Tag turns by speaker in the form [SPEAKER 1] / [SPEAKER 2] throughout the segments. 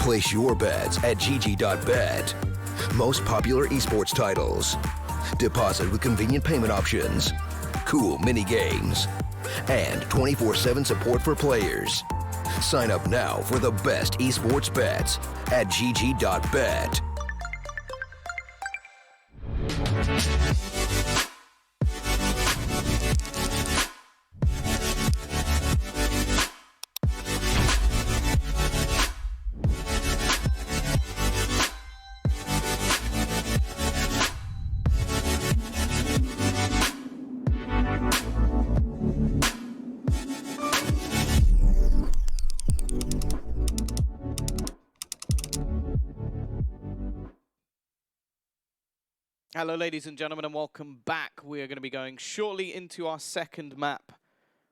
[SPEAKER 1] Place your bets at gg.bet. Most popular esports titles. Deposit with convenient payment options. Cool mini games. And 24/7 support for players. Sign up now for the best esports bets at gg.bet.
[SPEAKER 2] Hello ladies and gentlemen and welcome back. We are going to be going shortly into our second map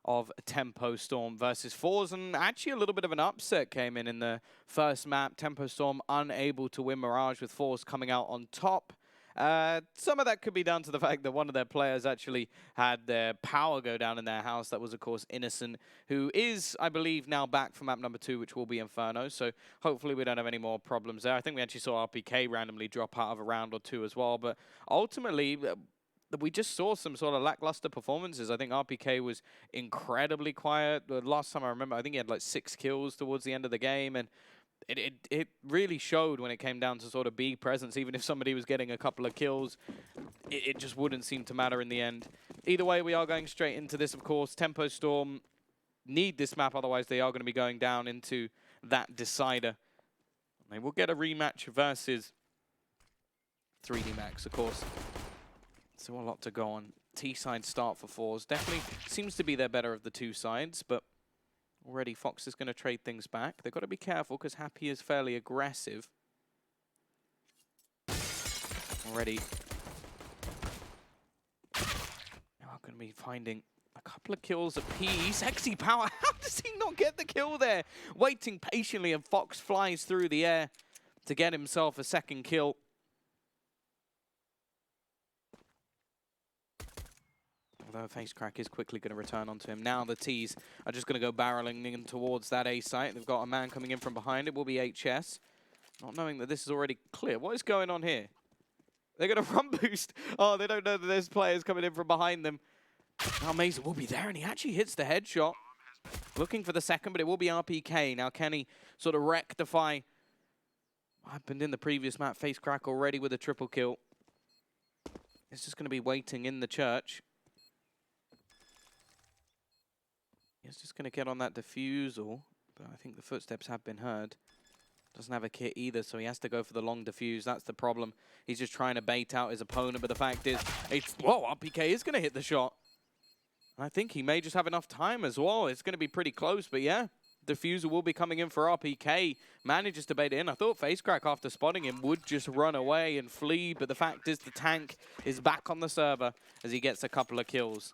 [SPEAKER 2] of Tempo Storm versus forZe, and actually a little bit of an upset came in the first map. Tempo Storm unable to win Mirage with forZe coming out on top. Some of that could be down to the fact that one of their players actually had their power go down in their house. That was, of course, Innocent, who is, I believe, now back for map number 2, which will be Inferno. So hopefully we don't have any more problems there. I think we actually saw RPK randomly drop out of a round or two as well. But ultimately, we just saw some sort of lackluster performances. I think RPK was incredibly quiet. The last time I remember, I think he had like 6 kills towards the end of the game. And it really showed when it came down to sort of B presence. Even if somebody was getting a couple of kills, it just wouldn't seem to matter in the end. Either way, we are going straight into this, of course. Tempo Storm need this map, otherwise they are going to be going down into that decider. They will get a rematch versus 3D Max, of course. So a lot to go on. T-side start for forZe. Definitely seems to be their better of the two sides, but already Fox is going to trade things back. They've got to be careful because Happy is fairly aggressive. Already. Now going to be finding a couple of kills apiece. Sexy Power, how does he not get the kill there? Waiting patiently, and Fox flies through the air to get himself a second kill. Although FaceCrack is quickly going to return onto him. Now the T's are just going to go barreling in towards that A site. They've got a man coming in from behind. It will be HS. Not knowing that this is already clear. What is going on here? They're going to run boost. Oh, they don't know that there's players coming in from behind them. Now Mason will be there, and he actually hits the headshot. Looking for the second, but it will be RPK. Now can he sort of rectify what happened in the previous map? FaceCrack already with a triple kill. It's just going to be waiting in the church. He's just going to get on that defusal, but I think the footsteps have been heard. Doesn't have a kit either, so he has to go for the long defuse. That's the problem. He's just trying to bait out his opponent, but the fact is, whoa, RPK is going to hit the shot. I think he may just have enough time as well. It's going to be pretty close, but yeah, defusal will be coming in for RPK. Manages to bait it in. I thought FaceCrack, after spotting him, would just run away and flee, but the fact is the tank is back on the server as he gets a couple of kills.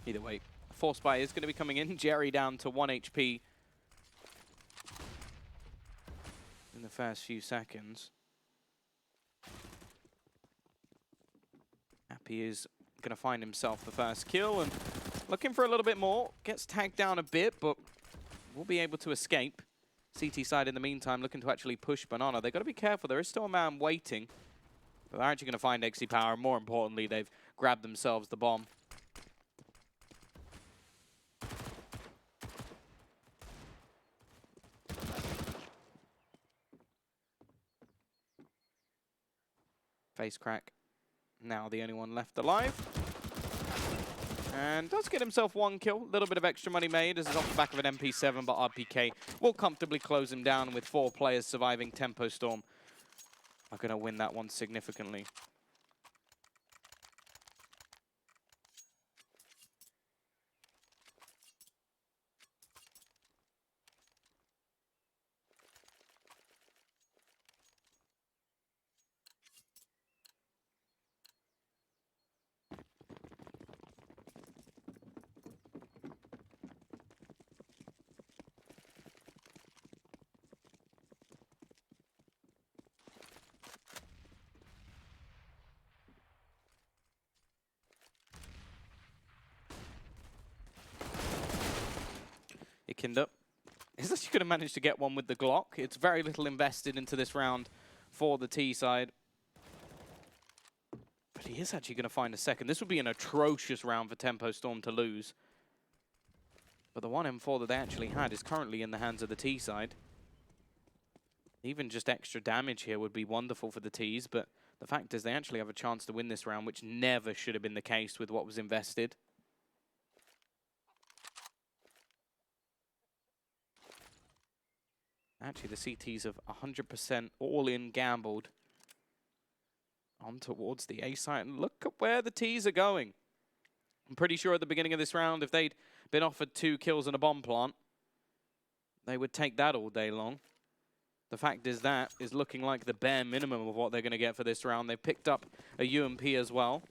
[SPEAKER 2] Either way, Force Buy is going to be coming in. Jerry down to 1 HP in the first few seconds. Happy is going to find himself the first kill and looking for a little bit more. Gets tagged down a bit, but will be able to escape. CT side in the meantime looking to actually push Banana. They've got to be careful. There is still a man waiting. But they're actually going to find XC Power. And more importantly, they've grabbed themselves the bomb. FaceCrack, now the only one left alive. And does get himself one kill. A little bit of extra money made as it's off the back of an MP7, but RPK will comfortably close him down with 4 players surviving. Tempo Storm are going to win that one significantly. Kinder is actually going to manage to get one with the Glock. It's very little invested into this round for the T side. But he is actually going to find a second. This would be an atrocious round for Tempo Storm to lose. But the one M4 that they actually had is currently in the hands of the T side. Even just extra damage here would be wonderful for the Ts, but the fact is they actually have a chance to win this round, which never should have been the case with what was invested. Actually, the CTs have 100% all-in gambled on towards the A site, and look at where the Ts are going. I'm pretty sure at the beginning of this round, if they'd been offered 2 kills and a bomb plant, they would take that all day long. The fact is that is looking like the bare minimum of what they're going to get for this round. They've picked up a UMP as well.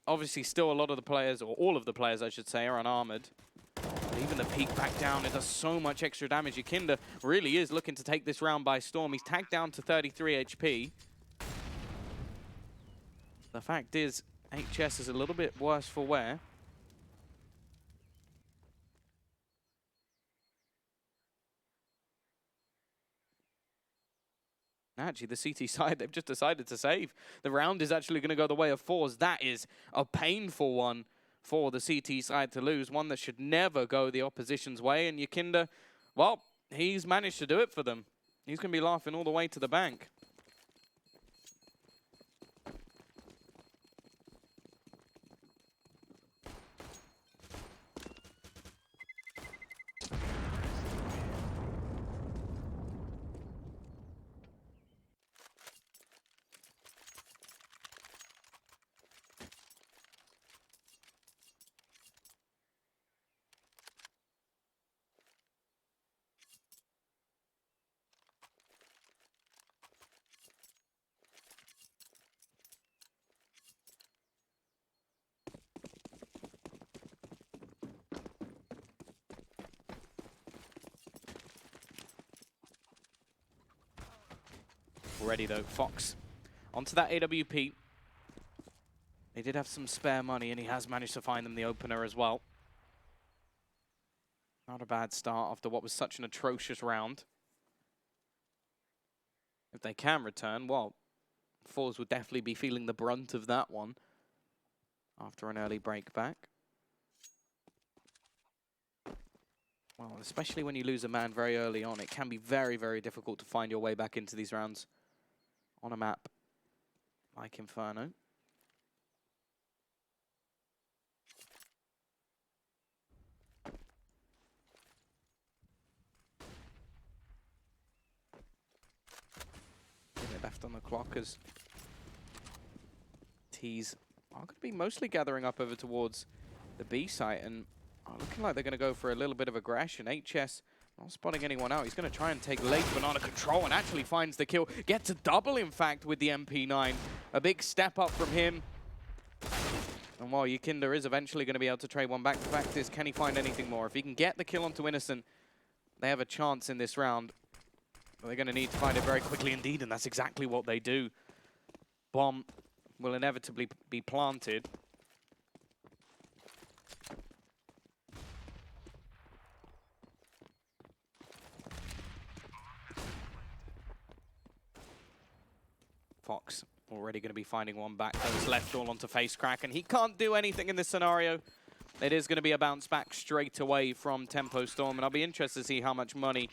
[SPEAKER 2] Obviously, still a lot of the players, or all of the players, I should say, are unarmored. But even the peek back down, it does so much extra damage. Yakinda really is looking to take this round by storm. He's tagged down to 33 HP. The fact is, HS is a little bit worse for wear. Actually, the CT side, they've just decided to save. The round is actually going to go the way of forZe. That is a painful one for the CT side to lose, one that should never go the opposition's way. And Yakinda, well, he's managed to do it for them. He's going to be laughing all the way to the bank. Already though, Fox onto that AWP. They did have some spare money and he has managed to find them the opener as well. Not a bad start after what was such an atrocious round. If they can return, well, forZe would definitely be feeling the brunt of that one after an early break back. Well, especially when you lose a man very early on, it can be very, very difficult to find your way back into these rounds on a map like Inferno. They're left on the clock as Ts are going to be mostly gathering up over towards the B site and are looking like they're going to go for a little bit of aggression. HS not spotting anyone out. He's going to try and take late banana control and actually finds the kill. Gets a double, in fact, with the MP9. A big step up from him. And while Yakinda is eventually going to be able to trade one back, the fact is, can he find anything more? If he can get the kill onto Innocent, they have a chance in this round. But they're going to need to find it very quickly indeed, and that's exactly what they do. Bomb will inevitably be planted. Fox already going to be finding one back. Those left all onto face crack, and he can't do anything in this scenario. It is going to be a bounce back straight away from Tempo Storm, and I'll be interested to see how much money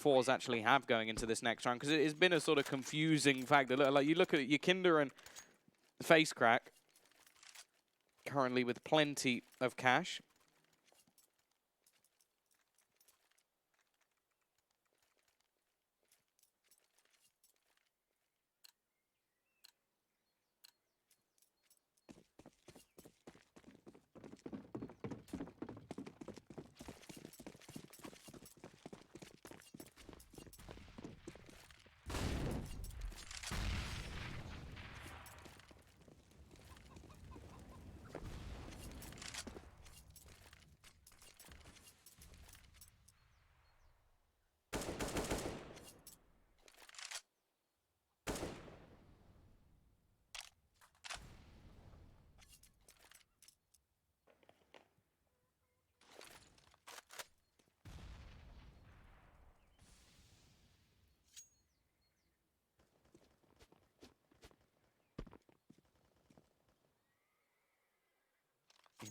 [SPEAKER 2] forZe actually have going into this next round, because it has been a sort of confusing fact that, like, you look at Yakinda and face crack currently with plenty of cash.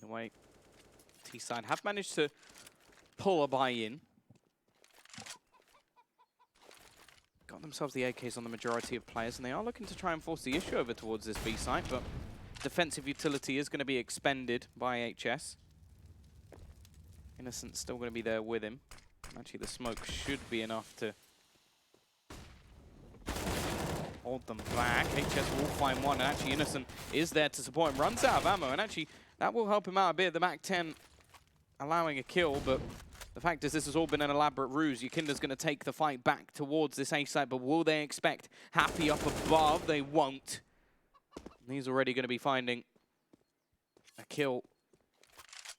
[SPEAKER 2] Either way, T-side have managed to pull a buy-in. Got themselves the AKs on the majority of players, and they are looking to try and force the issue over towards this B site, but defensive utility is going to be expended by HS. Innocent's still going to be there with him. Actually, the smoke should be enough to hold them back. HS will find one, and actually Innocent is there to support him. Runs out of ammo, and actually that will help him out a bit. The MAC-10 allowing a kill, but the fact is this has all been an elaborate ruse. Yukinda's going to take the fight back towards this A site, but will they expect Happy up above? They won't. And he's already going to be finding a kill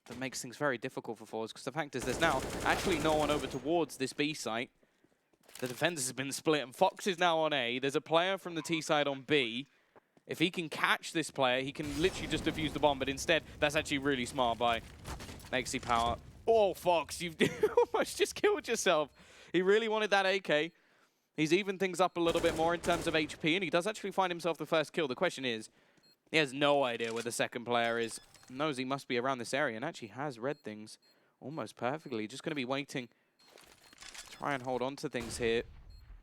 [SPEAKER 2] that makes things very difficult for forZe, because the fact is there's now actually no one over towards this B site. The defenders have been split, and Fox is now on A. There's a player from the T side on B. If he can catch this player, he can literally just defuse the bomb, but instead, that's actually really smart by Nexi Power. Oh, Fox, you've almost just killed yourself. He really wanted that AK. He's evened things up a little bit more in terms of HP, and he does actually find himself the first kill. The question is, he has no idea where the second player is. Knows he must be around this area, and actually has read things almost perfectly. Just going to be waiting. Try and hold on to things here.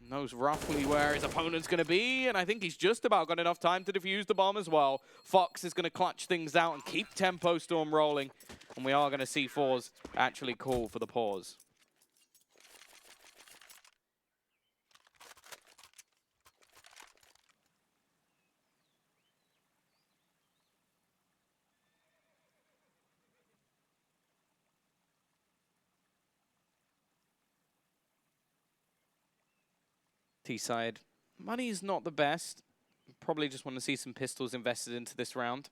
[SPEAKER 2] Knows roughly where his opponent's going to be, and I think he's just about got enough time to defuse the bomb as well. Fox is going to clutch things out and keep Tempo Storm rolling, and we are going to see forZe actually call for the pause. T-side, money's not the best. Probably just want to see some pistols invested into this round.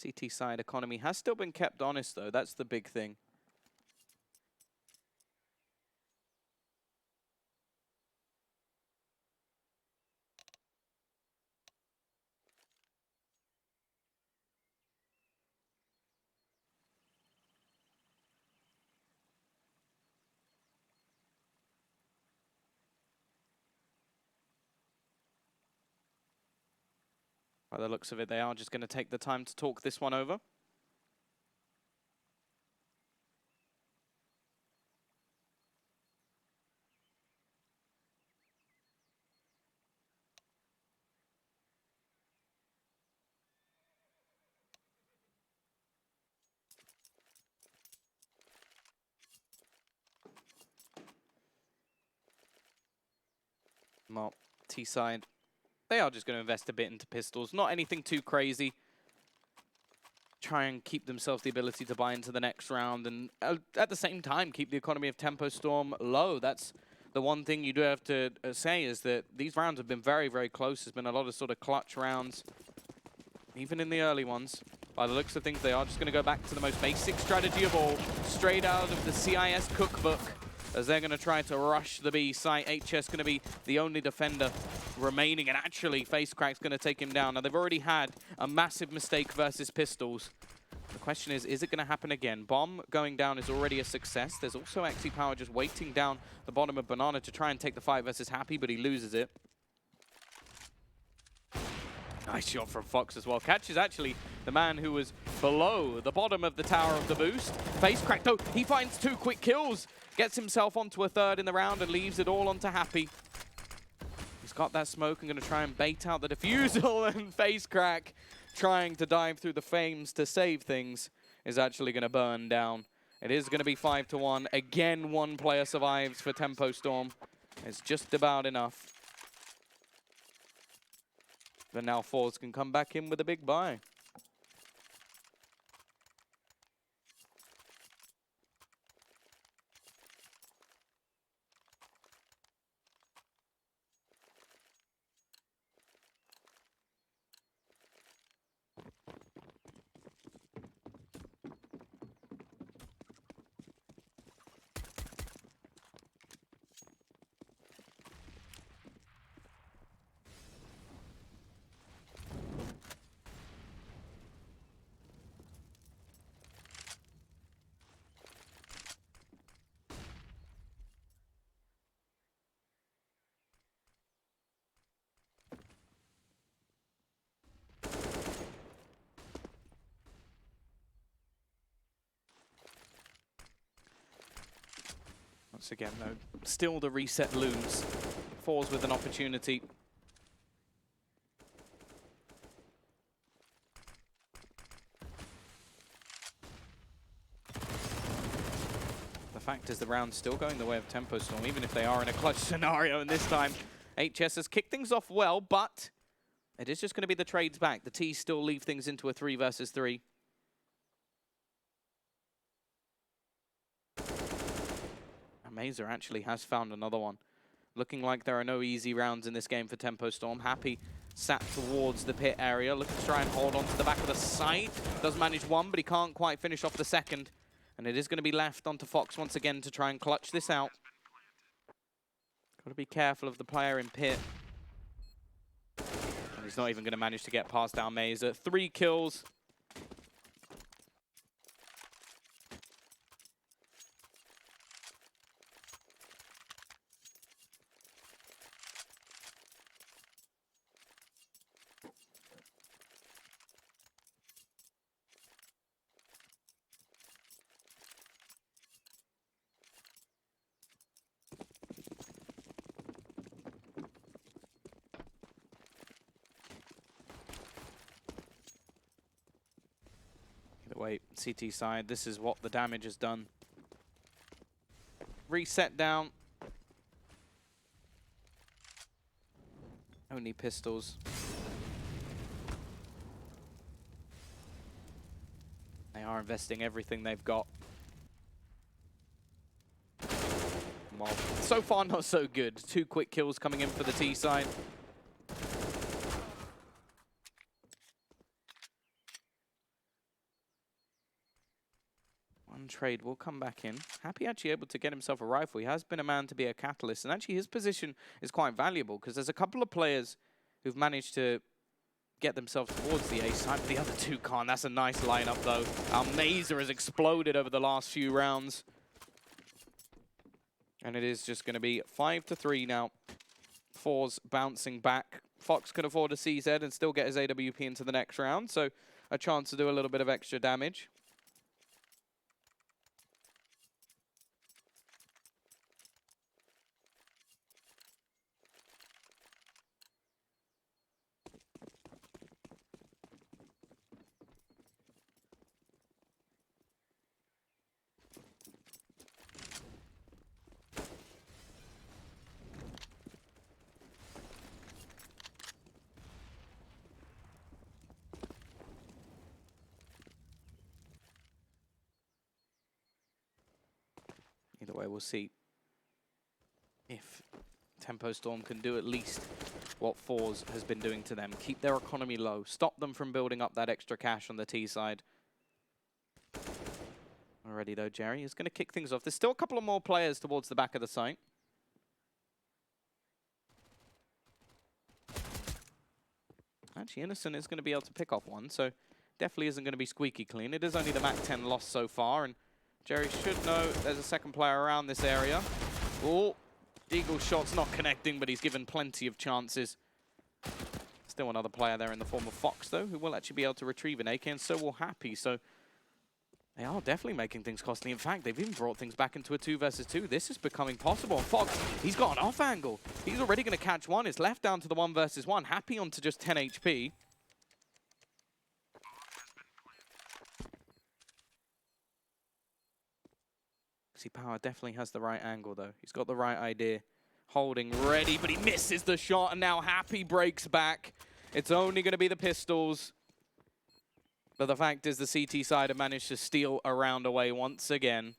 [SPEAKER 2] CT side economy has still been kept honest though, that's the big thing. By the looks of it, they are just going to take the time to talk this one over. Well, T-side, they are just going to invest a bit into pistols. Not anything too crazy. Try and keep themselves the ability to buy into the next round, and at the same time keep the economy of Tempo Storm low. That's the one thing you do have to say, is that these rounds have been very, very close. There's been a lot of sort of clutch rounds, even in the early ones. By the looks of things, they are just going to go back to the most basic strategy of all, straight out of the CIS cookbook, as they're going to try to rush the B site. HS going to be the only defender remaining, and actually FaceCrack's going to take him down. Now, they've already had a massive mistake versus pistols. The question is it going to happen again? Bomb going down is already a success. There's also Nexi Power just waiting down the bottom of Banana to try and take the fight versus Happy, but he loses it. Nice shot from Fox as well. Catches actually the man who was below the bottom of the tower of the boost. FaceCrack, though, he finds 2 quick kills. Gets himself onto a third in the round and leaves it all onto Happy. He's got that smoke and going to try and bait out the defusal, and FaceCrack, trying to dive through the flames to save things, is actually going to burn down. It is going to be 5-1. Again, 1 player survives for Tempo Storm. It's just about enough. But now forZe can come back in with a big buy. Once again, though, still the reset looms. forZe with an opportunity. The fact is the round's still going the way of Tempo Storm, even if they are in a clutch scenario. And this time, HS has kicked things off well, but it is just going to be the trades back. The T's still leave things into a 3 versus 3. Mazer actually has found another one. Looking like there are no easy rounds in this game for Tempo Storm. Happy sat towards the pit area, looking to try and hold on to the back of the site. Does manage one, but he can't quite finish off the second. And it is going to be left onto Fox once again to try and clutch this out. Got to be careful of the player in pit. And he's not even going to manage to get past down Mazer. 3 kills. Wait, CT side, this is what the damage has done. Reset down. Only pistols. They are investing everything they've got. Well, so far not so good. 2 quick kills coming in for the T side. One trade will come back in. Happy actually able to get himself a rifle. He has been a man to be a catalyst. And actually his position is quite valuable because there's a couple of players who've managed to get themselves towards the A side, but the other 2 can't. That's a nice lineup though. Our Mazer has exploded over the last few rounds. And it is just going to be 5-3 now. forZe bouncing back. Fox can afford a CZ and still get his AWP into the next round. So a chance to do a little bit of extra damage. Either way, we'll see if Tempo Storm can do at least what forZe has been doing to them. Keep their economy low. Stop them from building up that extra cash on the T side. Already though, Jerry is going to kick things off. There's still a couple of more players towards the back of the site. Actually, Innocent is going to be able to pick off one, so definitely isn't going to be squeaky clean. It is only the MAC-10 loss so far, and Jerry should know there's a second player around this area. Oh, Deagle's shot's not connecting, but he's given plenty of chances. Still another player there in the form of Fox, though, who will actually be able to retrieve an AK, and so will Happy. So they are definitely making things costly. In fact, they've even brought things back into a 2 versus 2. This is becoming possible. And Fox, he's got an off angle. He's already going to catch one. It's left down to the 1 versus 1. Happy onto just 10 HP. Power definitely has the right angle, though. He's got the right idea. Holding ready, but he misses the shot, and now Happy breaks back. It's only going to be the pistols. But the fact is the CT side have managed to steal a round away once again.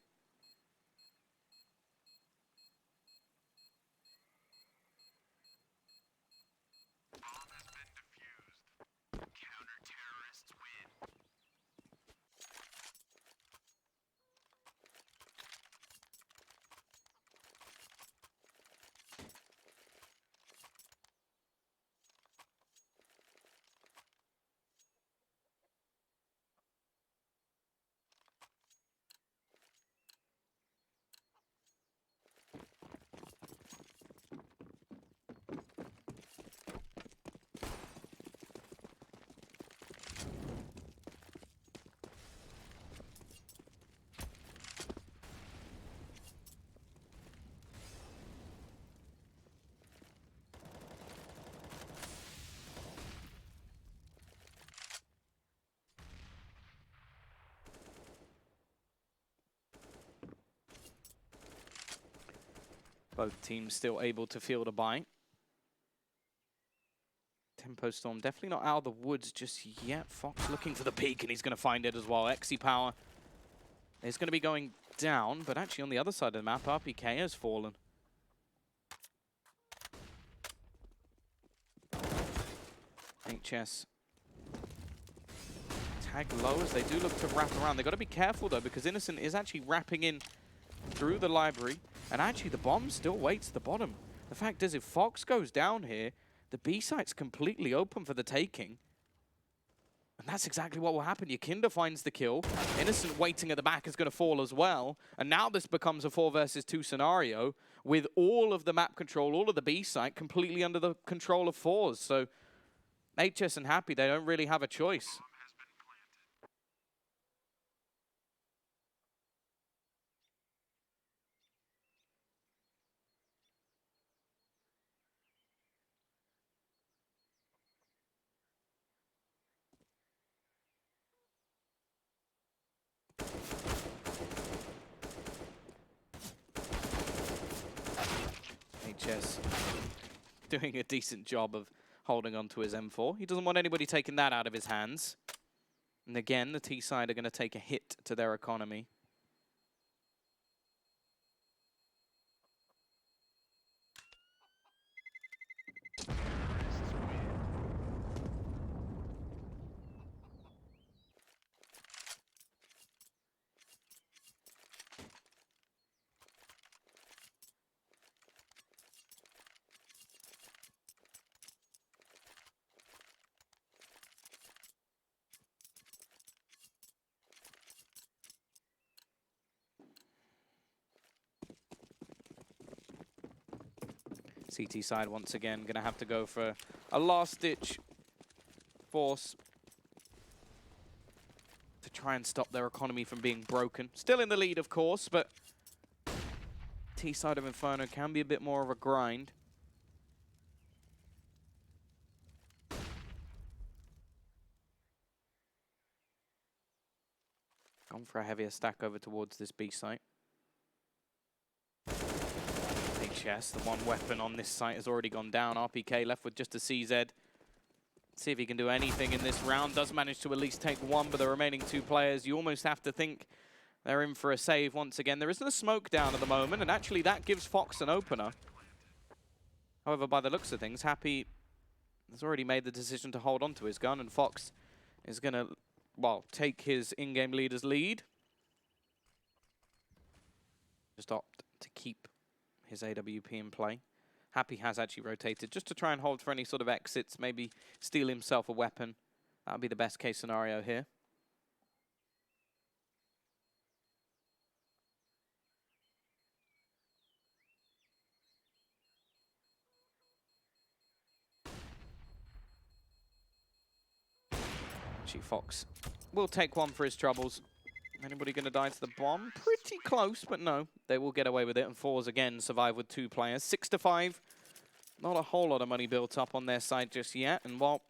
[SPEAKER 2] Both teams still able to field a bite. Tempo Storm definitely not out of the woods just yet. Fox looking for the peak, and he's going to find it as well. Xe Power is going to be going down, but actually on the other side of the map, RPK has fallen. HS tag low as they do look to wrap around. They've got to be careful though, because Innocent is actually wrapping in through the library, and actually the bomb still waits at the bottom. The fact is, if Fox goes down here, the B site's completely open for the taking. And that's exactly what will happen. Yakinda finds the kill. Innocent waiting at the back is going to fall as well. And now this becomes a 4 versus 2 scenario with all of the map control, all of the B site completely under the control of forZe. So HS and Happy, they don't really have a choice. HS doing a decent job of holding on to his M4. He doesn't want anybody taking that out of his hands. And again, the T side are going to take a hit to their economy. CT side once again going to have to go for a last-ditch force to try and stop their economy from being broken. Still in the lead, of course, but T side of Inferno can be a bit more of a grind. Gone for a heavier stack over towards this B site. HS, the one weapon on this site, has already gone down. RPK left with just a CZ. See if he can do anything in this round. Does manage to at least take one, but the remaining two players, you almost have to think they're in for a save once again. There isn't a smoke down at the moment, and actually that gives Fox an opener. However, by the looks of things, Happy has already made the decision to hold on to his gun, and Fox is going to, well, take his in-game leader's lead. Just opt to keep his AWP in play. Happy has actually rotated just to try and hold for any sort of exits, maybe steal himself a weapon. That would be the best case scenario here. Actually, Fox will take one for his troubles. Anybody going to die to the bomb? Pretty close, but no. They will get away with it, and forZe again survive with two players. 6-5. Not a whole lot of money built up on their side just yet, and while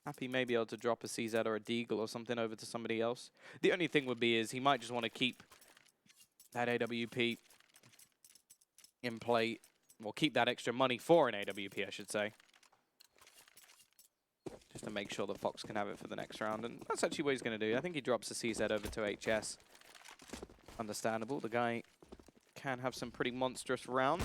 [SPEAKER 2] Happy may be able to drop a CZ or a Deagle or something over to somebody else. The only thing would be is he might just want to keep that AWP in play, or keep that extra money for an AWP, I should say. Just to make sure that Fox can have it for the next round. And that's actually what he's going to do. I think he drops the CZ over to HS. Understandable. The guy can have some pretty monstrous rounds.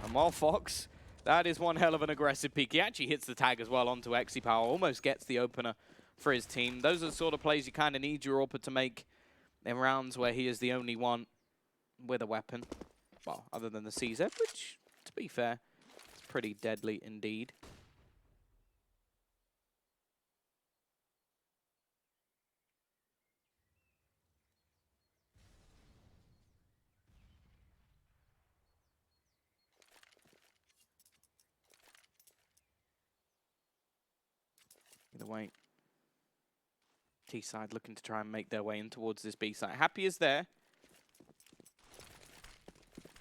[SPEAKER 2] And while Fox, that is one hell of an aggressive peek. He actually hits the tag as well onto Xe Power. Almost gets the opener for his team. Those are the sort of plays you kind of need your AWPer to make in rounds where he is the only one with a weapon. Well, other than the CZ, which, to be fair, is pretty deadly indeed. Either way, T side looking to try and make their way in towards this B side. Happy is there.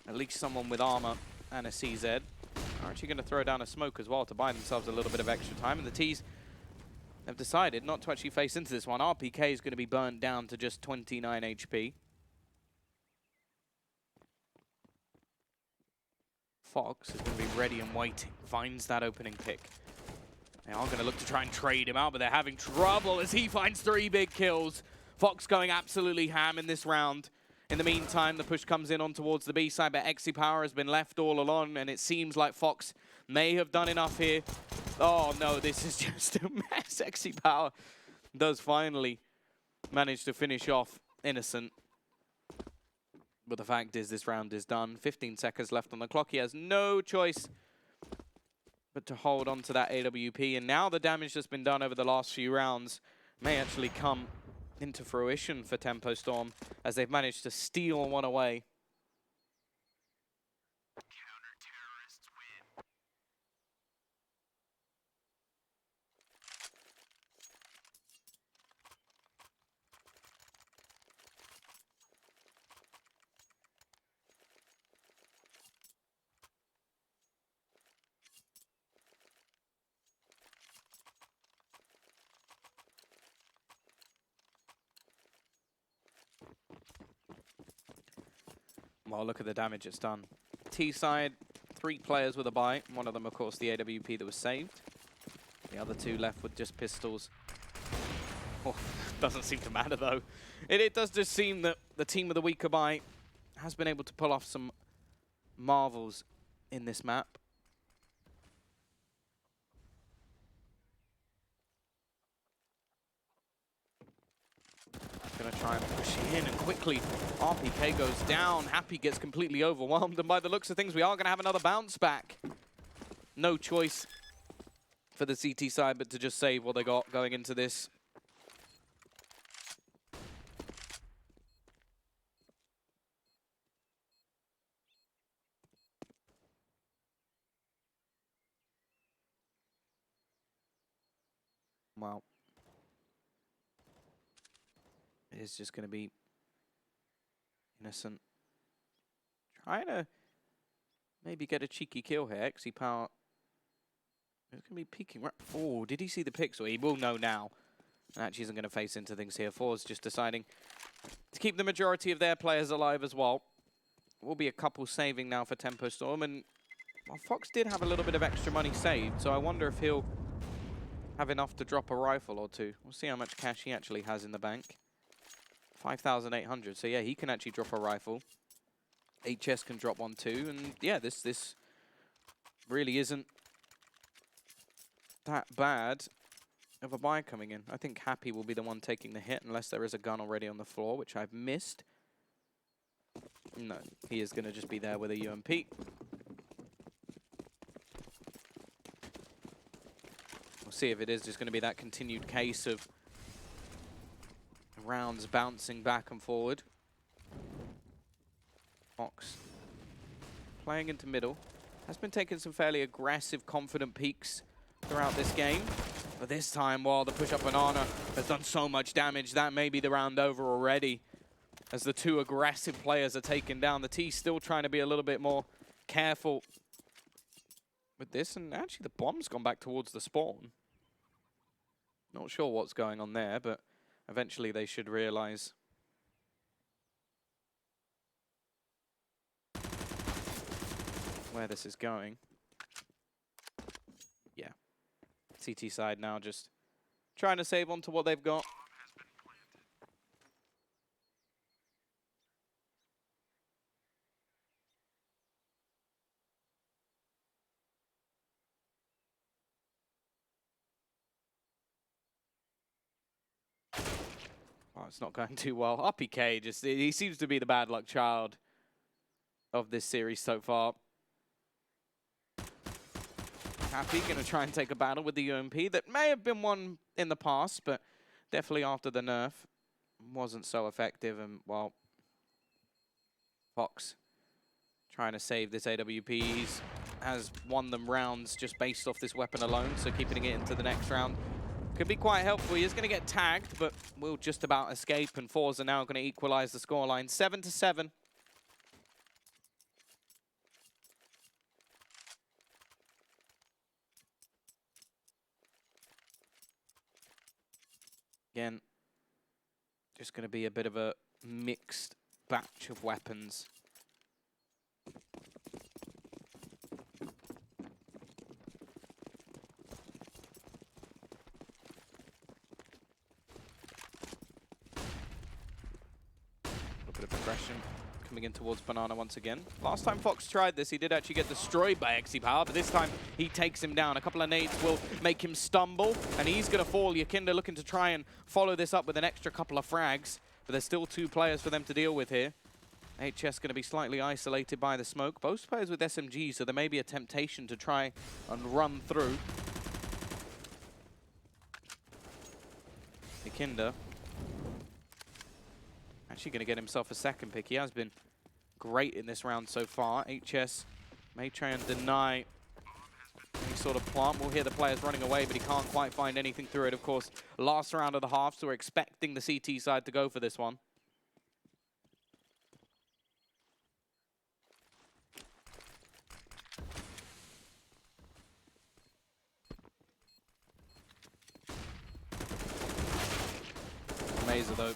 [SPEAKER 2] At least someone with armor and a CZ are actually going to throw down a smoke as well to buy themselves a little bit of extra time. And the T's have decided not to actually face into this one. RPK is going to be burnt down to just 29 HP. forZe is going to be ready and waiting. Finds that opening pick. They are going to look to try and trade him out, but they're having trouble as he finds 3 big kills. forZe going absolutely ham in this round. In the meantime, the push comes in on towards the B side, but XE has been left all alone, and it seems like forZe may have done enough here. Oh no, this is just a mess. XE does finally manage to finish off Innocent. But the fact is, this round is done. 15 seconds left on the clock. He has no choice but to hold on to that AWP. And now the damage that's been done over the last few rounds may actually come into fruition for Tempo Storm, as they've managed to steal one away. Well, look at the damage it's done. T side, 3 players with a buy. One of them, of course, the AWP that was saved. The other 2 left with just pistols. Oh, doesn't seem to matter, though. It does just seem that the team with a weaker buy has been able to pull off some marvels in this map. Gonna try and push in, and quickly RPK goes down. Happy gets completely overwhelmed, and by the looks of things, we are gonna have another bounce back. No choice for the CT side but to just save what they got going into this. Wow. It is just gonna be Innocent trying to maybe get a cheeky kill here. XE Power is going to be peeking right. Oh, did he see the pixel? He will know now. And actually isn't going to face into things here. forZe just deciding to keep the majority of their players alive as well. Will be a couple saving now for Tempo Storm. And well, forZe did have a little bit of extra money saved, so I wonder if he'll have enough to drop a rifle or 2. We'll see how much cash he actually has in the bank. 5,800. So yeah, he can actually drop a rifle. HS can drop one too, and yeah, this really isn't that bad of a buy coming in. I think Happy will be the one taking the hit, unless there is a gun already on the floor, which I've missed. No, he is going to just be there with a UMP. We'll see if it is just going to be that continued case of rounds bouncing back and forward. forZe playing into middle. Has been taking some fairly aggressive, confident peeks throughout this game. But this time, while the push-up banana has done so much damage, that may be the round over already. As the 2 aggressive players are taken down. The T still trying to be a little bit more careful with this. And actually, the bomb's gone back towards the spawn. Not sure what's going on there, but eventually they should realize. Where this is going. Yeah. CT side now just trying to save onto what they've got. Oh, it's not going too well. RPK just, he seems to be the bad luck child of this series so far. Happy going to try and take a battle with the UMP that may have been won in the past, but definitely after the nerf wasn't so effective. And well, forZe trying to save this AWP. Has won them rounds just based off this weapon alone, so keeping it into the next round could be quite helpful. He is going to get tagged, but will just about escape, and forZe are now going to equalize the scoreline 7-7. Again, just going to be a bit of a mixed batch of weapons. Bit of aggression coming in towards Banana once again. Last time Fox tried this, he did actually get destroyed by XE-Power, but this time he takes him down. A couple of nades will make him stumble, and he's going to fall. Yakinda looking to try and follow this up with an extra couple of frags, but there's still 2 players for them to deal with here. HS going to be slightly isolated by the smoke. Both players with SMGs, so there may be a temptation to try and run through. Yakinda actually going to get himself a second pick. He has been great in this round so far. HS may try and deny any sort of plant. We'll hear the players running away, but he can't quite find anything through it. Of course, last round of the half, so we're expecting the CT side to go for this one. Mazer though.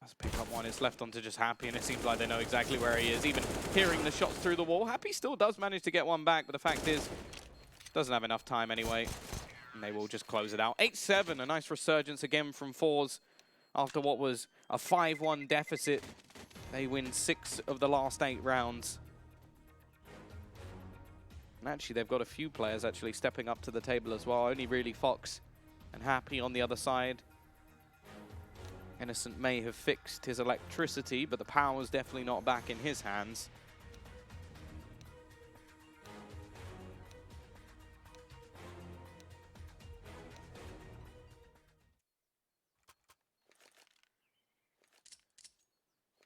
[SPEAKER 2] Let's pick up one. It's left on to just Happy, and it seems like they know exactly where he is. Even hearing the shots through the wall, Happy still does manage to get one back, but the fact is, doesn't have enough time anyway. And they will just close it out. 8-7, a nice resurgence again from forZe after what was a 5-1 deficit. They win 6 of the last 8 rounds. And actually, they've got a few players actually stepping up to the table as well. Only really Fox and Happy on the other side. Innocent may have fixed his electricity, but the power's definitely not back in his hands.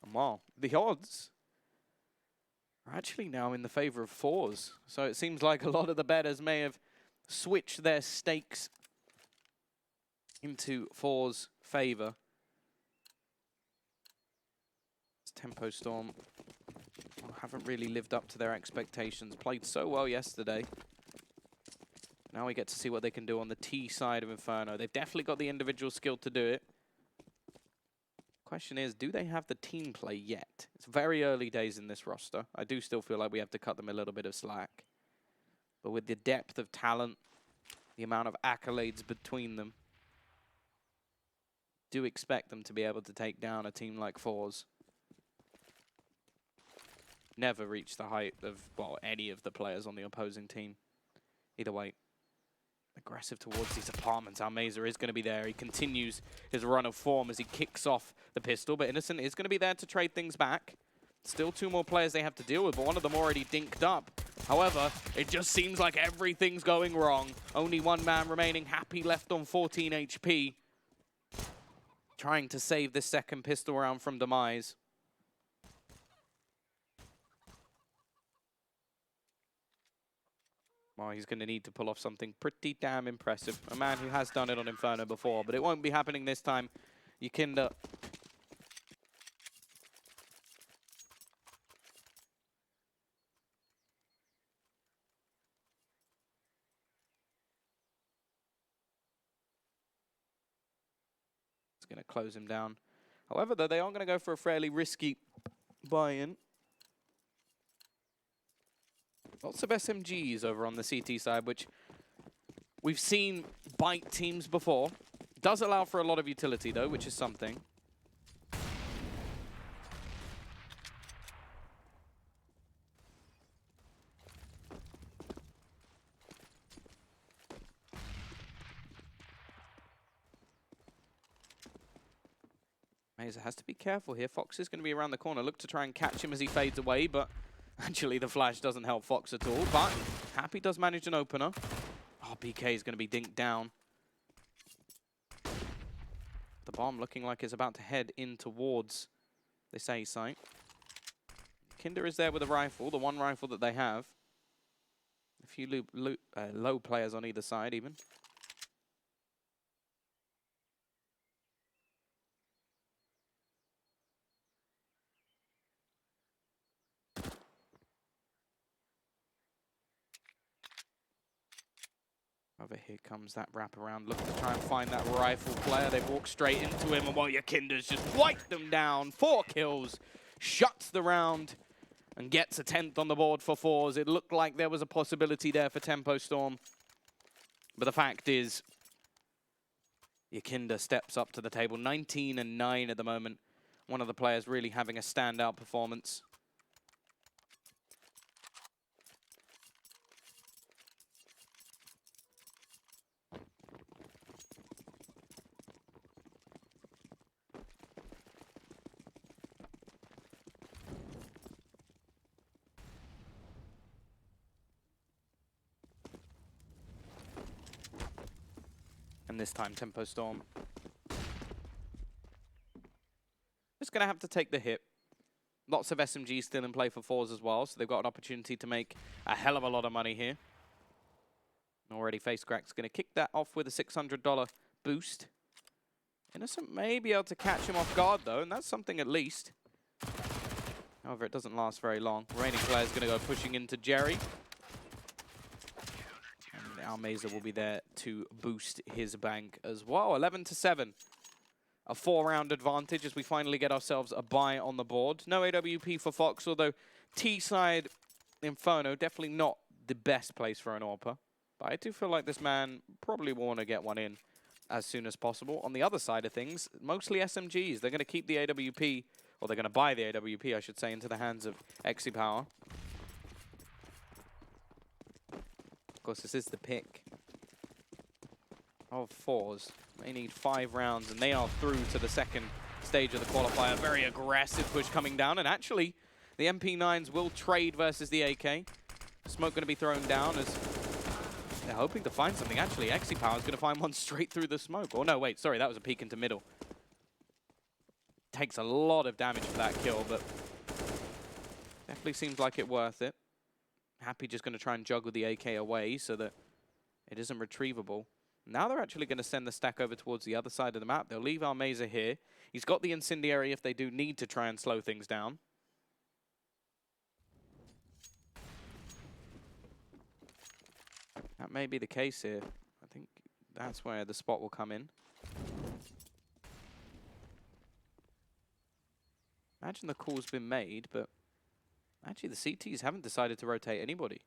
[SPEAKER 2] And wow, the odds are actually now in the favor of forZe. So it seems like a lot of the bettors may have switched their stakes into forZe favor. Tempo Storm haven't really lived up to their expectations. Played so well yesterday. Now we get to see what they can do on the T side of Inferno. They've definitely got the individual skill to do it. Question is, do they have the team play yet? It's very early days in this roster. I do still feel like we have to cut them a little bit of slack. But with the depth of talent, the amount of accolades between them, do expect them to be able to take down a team like forZe. Never reach the height of, well, any of the players on the opposing team. Either way, aggressive towards these apartments. Our Mazer is going to be there. He continues his run of form as he kicks off the pistol, but Innocent is going to be there to trade things back. Still 2 more players they have to deal with, but one of them already dinked up. However, it just seems like everything's going wrong. Only 1 man remaining. Happy left on 14 HP. Trying to save this second pistol round from demise. Well, he's going to need to pull off something pretty damn impressive. A man who has done it on Inferno before, but it won't be happening this time. Yakinda is going to close him down. However, though, they are going to go for a fairly risky buy-in. Lots of SMGs over on the CT side, which we've seen bite teams before. Does allow for a lot of utility, though, which is something. Mazer has to be careful here. Fox is going to be around the corner. Look to try and catch him as he fades away, but actually the flash doesn't help Fox at all. But Happy does manage an opener. Oh, BK is going to be dinked down. The bomb looking like it's about to head in towards this A site. Kinder is there with a rifle, the 1 rifle that they have. A few low players on either side even. Over here comes that wraparound, looking to try and find that rifle player. They walk straight into him, and while Yakinda's just wiped them down. 4 kills, shuts the round, and gets a 10th on the board for forZe. It looked like there was a possibility there for Tempo Storm. But the fact is, Yakinda steps up to the table. 19-9 at the moment. One of the players really having a standout performance. And this time, Tempo Storm just going to have to take the hit. Lots of SMGs still in play for forZe as well, so they've got an opportunity to make a hell of a lot of money here. And already FaceCrack's going to kick that off with a $600 boost. Innocent may be able to catch him off guard, though, and that's something at least. However, it doesn't last very long. Reigning player's going to go pushing into Jerry. Almeza will be there to boost his bank as well. 11-7. A 4-round advantage as we finally get ourselves a buy on the board. No AWP for Fox, although T-side Inferno definitely not the best place for an AWPer. But I do feel like this man probably will want to get one in as soon as possible. On the other side of things, mostly SMGs. They're going to keep the AWP, or they're going to buy the AWP, I should say, into the hands of XiPower. Of course, this is the pick of forZe. They need 5 rounds, and they are through to the second stage of the qualifier. Very aggressive push coming down, and actually, the MP9s will trade versus the AK. Smoke going to be thrown down as they're hoping to find something. Actually, XiPower is going to find one straight through the smoke. Oh, no, wait, sorry, that was a peek into middle. Takes a lot of damage for that kill, but definitely seems like it worth it. Happy just going to try and juggle the AK away so that it isn't retrievable. Now they're actually going to send the stack over towards the other side of the map. They'll leave Almeza here. He's got the incendiary if they do need to try and slow things down. That may be the case here. I think that's where the spot will come in. Imagine the call's been made, but actually the CTs haven't decided to rotate anybody.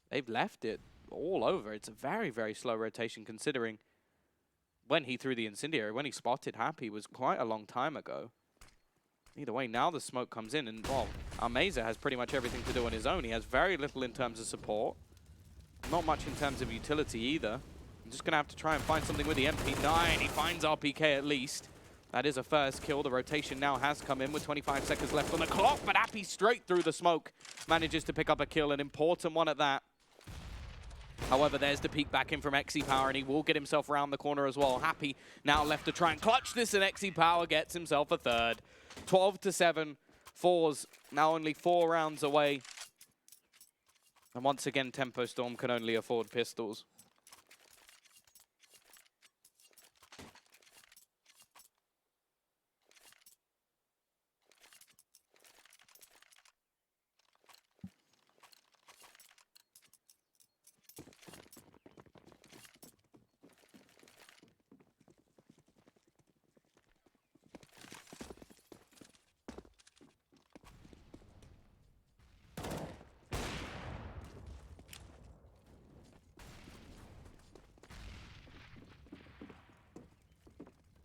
[SPEAKER 2] They've left it all over. It's a very, very slow rotation considering when he threw the incendiary, when he spotted Happy was quite a long time ago. Either way, now the smoke comes in and, well, Almeza has pretty much everything to do on his own. He has very little in terms of support. Not much in terms of utility either. I'm just going to have to try and find something with the MP9. He finds RPK at least. That is a first kill. The rotation now has come in with 25 seconds left on the clock, but Happy straight through the smoke manages to pick up a kill, an important one at that. However, there's the peek back in from XiPower, and he will get himself around the corner as well. Happy now left to try and clutch this, and XiPower gets himself a third. 12-7. forZe now only 4 rounds away. And once again, Tempo Storm can only afford pistols.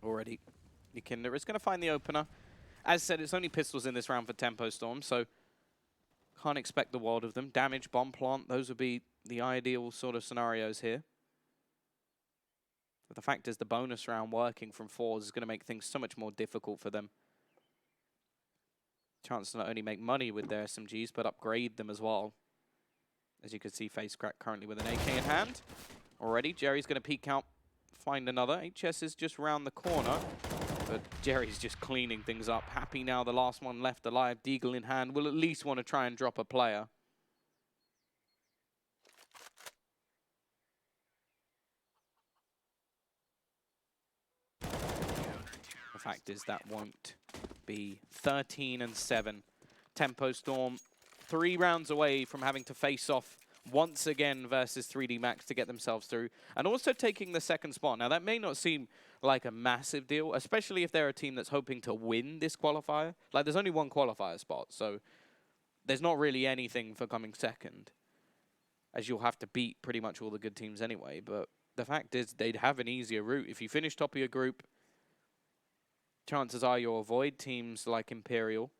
[SPEAKER 2] Already, Yakinda is going to find the opener. As said, it's only pistols in this round for Tempo Storm, so can't expect the world of them. Damage, bomb plant, those would be the ideal sort of scenarios here. But the fact is the bonus round working from forZe is going to make things so much more difficult for them. Chance to not only make money with their SMGs, but upgrade them as well. As you can see, FaceCrack currently with an AK in hand. Already, Jerry's going to peek out, find another. HS is just round the corner, but Jerry's just cleaning things up. Happy now, the last one left alive. Deagle in hand, will at least want to try and drop a player. The fact is that won't be 13-7. Tempo Storm 3 rounds away from having to face off once again versus 3D Max to get themselves through, and also taking the second spot. Now, that may not seem like a massive deal, especially if they're a team that's hoping to win this qualifier. Like, there's only one qualifier spot, so there's not really anything for coming second, as you'll have to beat pretty much all the good teams anyway. But the fact is they'd have an easier route. If you finish top of your group, chances are you'll avoid teams like Imperial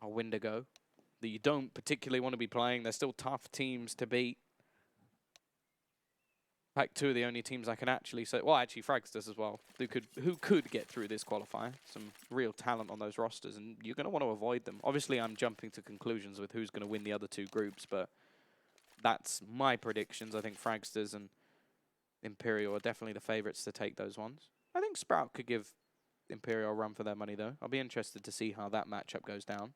[SPEAKER 2] or Wendigo that you don't particularly want to be playing. They're still tough teams to beat. In fact, two of the only teams I can actually say, well, actually Fragsters as well, who could get through this qualifier. Some real talent on those rosters, and you're going to want to avoid them. Obviously, I'm jumping to conclusions with who's going to win the other two groups, but that's my predictions. I think Fragsters and Imperial are definitely the favorites to take those ones. I think Sprout could give Imperial a run for their money, though. I'll be interested to see how that matchup goes down.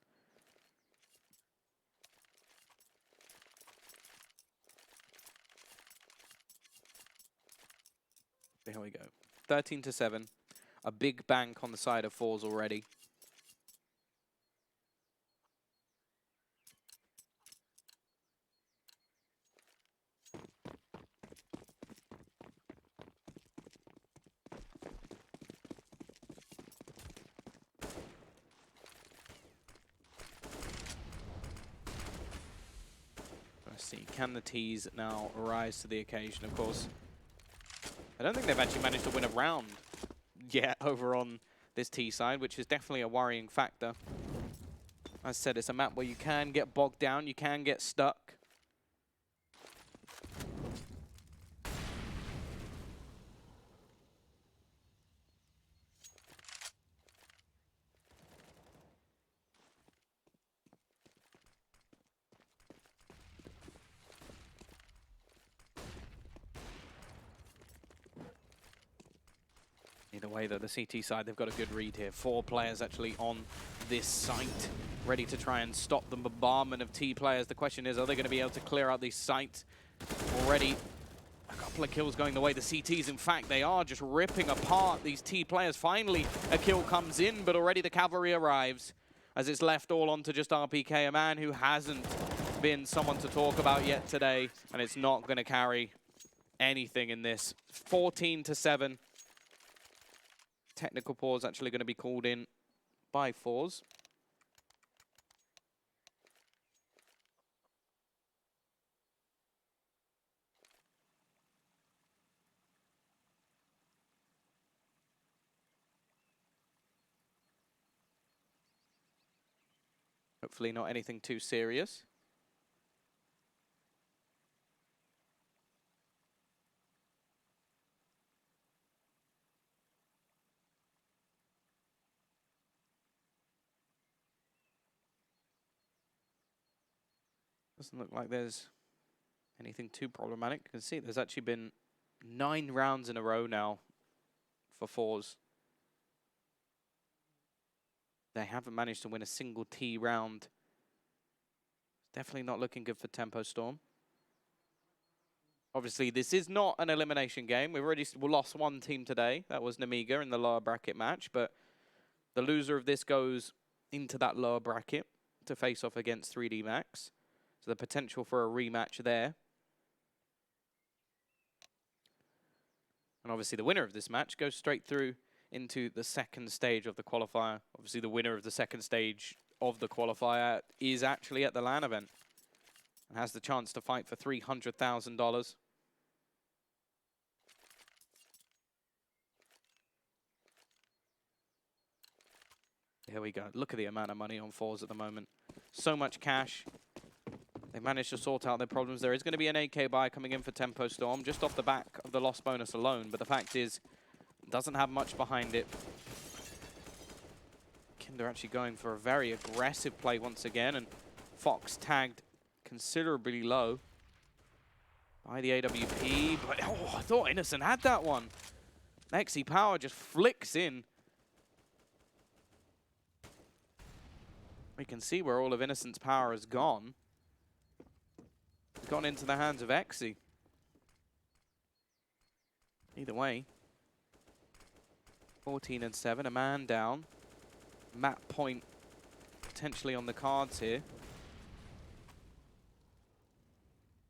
[SPEAKER 2] Here we go. 13-7. A big bank on the side of forZe already. Let's see. Can the T's now rise to the occasion? Of course, I don't think they've actually managed to win a round yet over on this T side, which is definitely a worrying factor. As I said, it's a map where you can get bogged down, you can get stuck. Either way, though, the CT side, they've got a good read here. 4 players actually on this site, ready to try and stop the bombardment of T players. The question is, are they going to be able to clear out these sites? Already a couple of kills going the way the CTs. In fact, they are just ripping apart these T players. Finally, a kill comes in, but already the cavalry arrives as it's left all onto just RPK, a man who hasn't been someone to talk about yet today, and it's not going to carry anything in this. 14-7. Technical pause actually going to be called in by forZe. Hopefully not anything too serious. Doesn't look like there's anything too problematic. You can see there's actually been 9 rounds in a row now for forZe. They haven't managed to win a single T round. Definitely not looking good for Tempo Storm. Obviously, this is not an elimination game. We've already lost one team today. That was Namiga in the lower bracket match. But the loser of this goes into that lower bracket to face off against 3D Max. So the potential for a rematch there. And obviously the winner of this match goes straight through into the second stage of the qualifier. Obviously the winner of the second stage of the qualifier is actually at the LAN event and has the chance to fight for $300,000. Here we go. Look at the amount of money on forZe at the moment. So much cash. They managed to sort out their problems. There is going to be an AK buy coming in for Tempo Storm, just off the back of the loss bonus alone. But the fact is, it doesn't have much behind it. Kinder actually going for a very aggressive play once again. And Fox tagged considerably low by the AWP. But, oh, I thought Innocent had that one. Lexi Power just flicks in. We can see where all of Innocent's power has gone. It's gone into the hands of Exy. Either way, 14-7, a man down. Map point potentially on the cards here.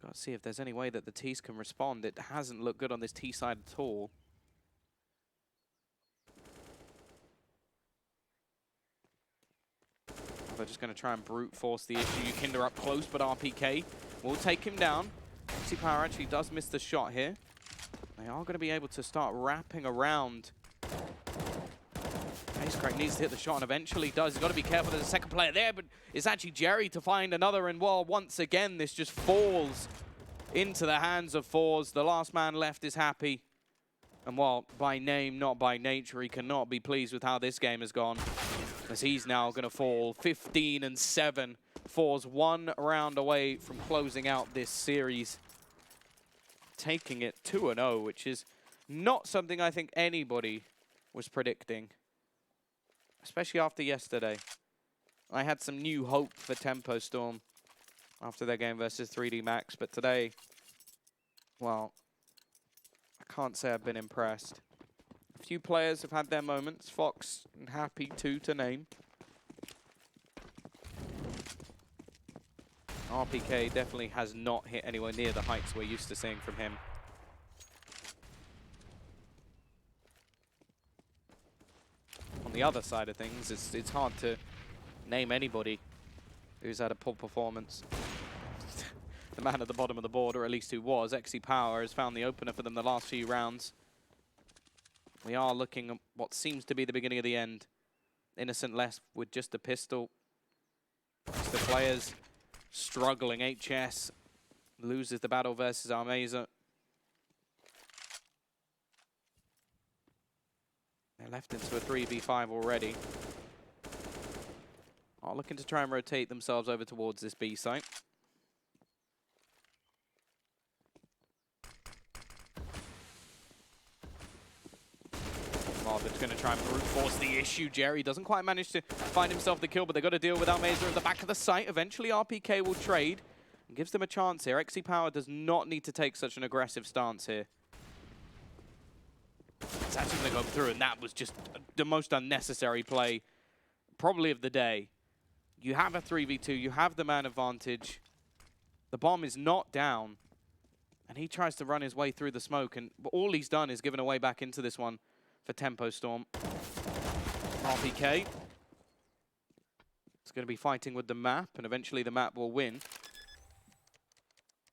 [SPEAKER 2] Got to see if there's any way that the T's can respond. It hasn't looked good on this T side at all. They're just going to try and brute force the issue. Kinder up close, but RPK will take him down. Lexi Power actually does miss the shot here. They are going to be able to start wrapping around. FaceCrack needs to hit the shot, and eventually does. He's got to be careful. There's a second player there, but it's actually Jerry to find another. And well, once again, this just falls into the hands of forZe. The last man left is Happy. And while by name, not by nature, he cannot be pleased with how this game has gone, as he's now going to fall 15-7. forZe 1 round away from closing out this series, taking it 2-0, which is not something I think anybody was predicting, especially after yesterday. I had some new hope for Tempo Storm after their game versus 3D Max, but today, well, I can't say I've been impressed. A few players have had their moments, Fox and Happy too to name. RPK definitely has not hit anywhere near the heights we're used to seeing from him. On the other side of things, it's hard to name anybody who's had a poor performance. The man at the bottom of the board, or at least who was, XE Power, has found the opener for them the last few rounds. We are looking at what seems to be the beginning of the end. Innocent left with just a pistol. It's the players struggling. HS loses the battle versus Armeza. They're left into a 3v5 already. Are looking to try and rotate themselves over towards this B site. Marvin's going to try and brute force the issue. Jerry doesn't quite manage to find himself the kill, but they've got to deal with Armeza at the back of the site. Eventually, RPK will trade and gives them a chance here. XE Power does not need to take such an aggressive stance here. It's actually going to go through, and that was just the most unnecessary play, probably of the day. You have a 3v2, you have the man advantage. The bomb is not down, and he tries to run his way through the smoke, and all he's done is given away back into this one for Tempo Storm. RPK is going to be fighting with the map, and eventually the map will win.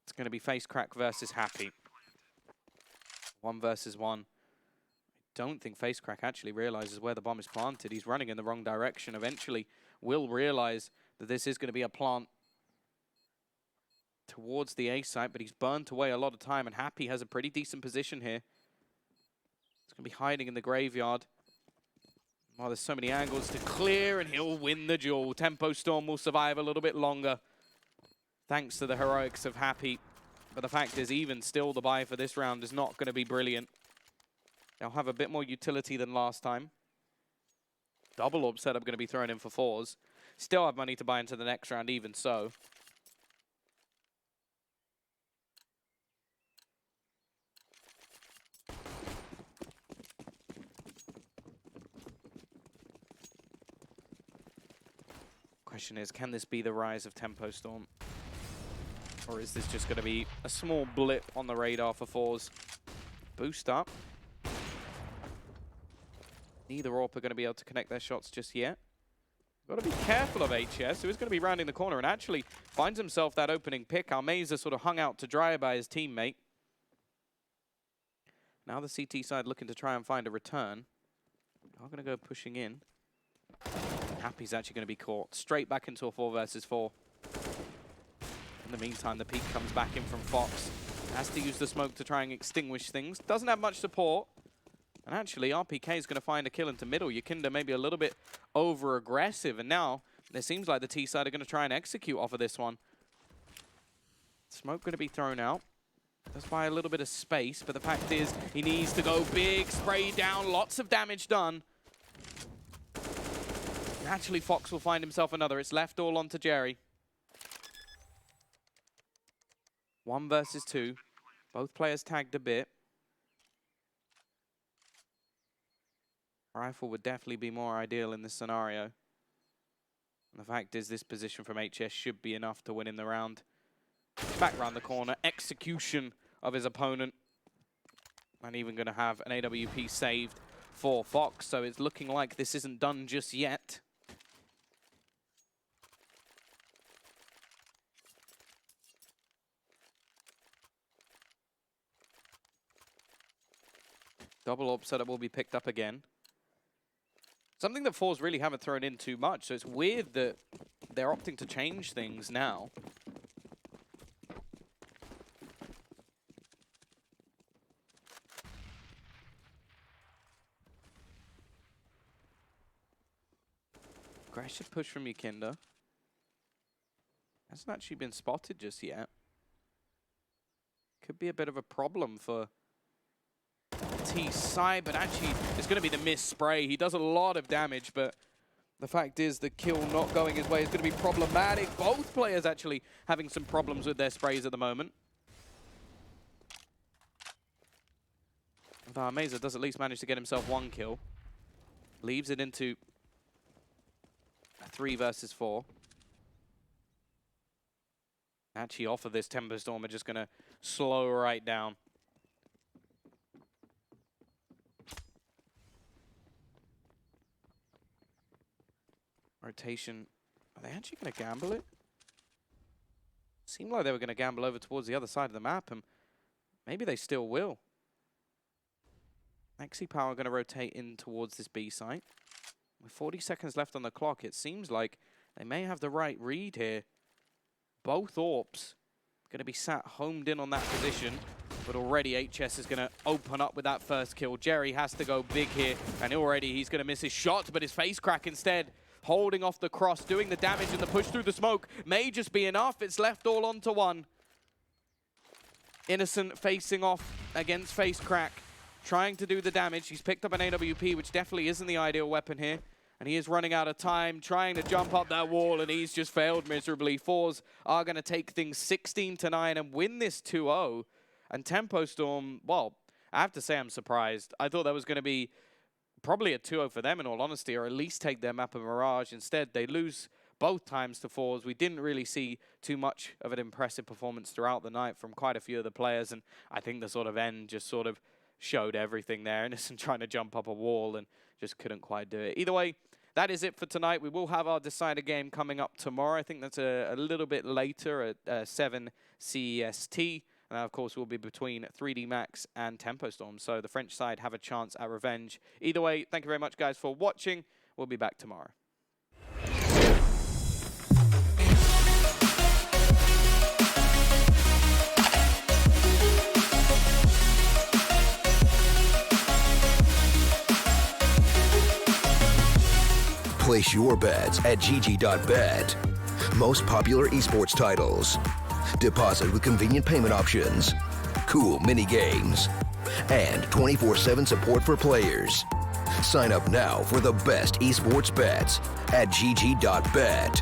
[SPEAKER 2] It's going to be FaceCrack versus Happy. 1 versus 1. I don't think FaceCrack actually realizes where the bomb is planted. He's running in the wrong direction. Eventually will realize that this is going to be a plant towards the A site, but he's burnt away a lot of time, and Happy has a pretty decent position here. He's going to be hiding in the graveyard. Oh, there's so many angles to clear, and he'll win the duel. Tempo Storm will survive a little bit longer, thanks to the heroics of Happy. But the fact is, even still, the buy for this round is not going to be brilliant. They'll have a bit more utility than last time. Double orb setup going to be thrown in for forZe. Still have money to buy into the next round, even so. Question is, can this be the rise of Tempo Storm? Or is this just going to be a small blip on the radar for forZe? Boost up. Neither AWP are going to be able to connect their shots just yet. Got to be careful of HS, who is going to be rounding the corner and actually finds himself that opening pick. Armeza sort of hung out to dry by his teammate. Now the CT side looking to try and find a return. Are going to go pushing in. Happy's actually going to be caught. Straight back into a 4 versus 4. In the meantime, the peek comes back in from Fox. Has to use the smoke to try and extinguish things. Doesn't have much support. And actually, RPK is going to find a kill into middle. Yakinda maybe a little bit over-aggressive. And now, it seems like the T side are going to try and execute off of this one. Smoke going to be thrown out. Does buy a little bit of space, but the fact is, he needs to go big, spray down, lots of damage done. And actually, Fox will find himself another. It's left all onto Jerry. 1 versus 2. Both players tagged a bit. Rifle would definitely be more ideal in this scenario. And the fact is, this position from HS should be enough to win in the round. Back round the corner, execution of his opponent. And even going to have an AWP saved for Fox, so it's looking like this isn't done just yet. Double AWP setup will be picked up again. Something that forZe really haven't thrown in too much, so it's weird that they're opting to change things now. Aggressive push from Yukinda. Hasn't actually been spotted just yet. Could be a bit of a problem for T side, but actually it's going to be the missed spray. He does a lot of damage, but the fact is the kill not going his way is going to be problematic. Both players actually having some problems with their sprays at the moment. Meza does at least manage to get himself 1 kill. Leaves it into a 3 versus 4. Actually, off of this, Tempo Storm are just going to slow right down. Rotation. Are they actually going to gamble it? Seemed like they were going to gamble over towards the other side of the map, and maybe they still will. Maxi Power going to rotate in towards this B site. With 40 seconds left on the clock, it seems like they may have the right read here. Both AWPs going to be sat homed in on that position, but already HS is going to open up with that first kill. Jerry has to go big here, and already he's going to miss his shot, but his face crack instead, holding off the cross, doing the damage, and the push through the smoke may just be enough. It's left all onto one. Innocent facing off against face crack, trying to do the damage. He's picked up an AWP, which definitely isn't the ideal weapon here. And he is running out of time, trying to jump up that wall, and he's just failed miserably. forZe are going to take things 16-9 and win this 2-0. And Tempo Storm, well, I have to say I'm surprised. I thought that was going to be probably a 2-0 for them, in all honesty, or at least take their map of Mirage. Instead, they lose both times to forZe. We didn't really see too much of an impressive performance throughout the night from quite a few of the players, and I think the sort of end just sort of showed everything there. Innocent trying to jump up a wall and just couldn't quite do it. Either way, that is it for tonight. We will have our decider game coming up tomorrow. I think that's a little bit later at 7 CEST. And of course, we'll be between 3D Max and Tempo Storm. So the French side have a chance at revenge. Either way, thank you very much, guys, for watching. We'll be back tomorrow.
[SPEAKER 1] Place your bets at gg.bet. Most popular esports titles. Deposit with convenient payment options. Cool mini games. And 24/7 support for players. Sign up now for the best esports bets at gg.bet.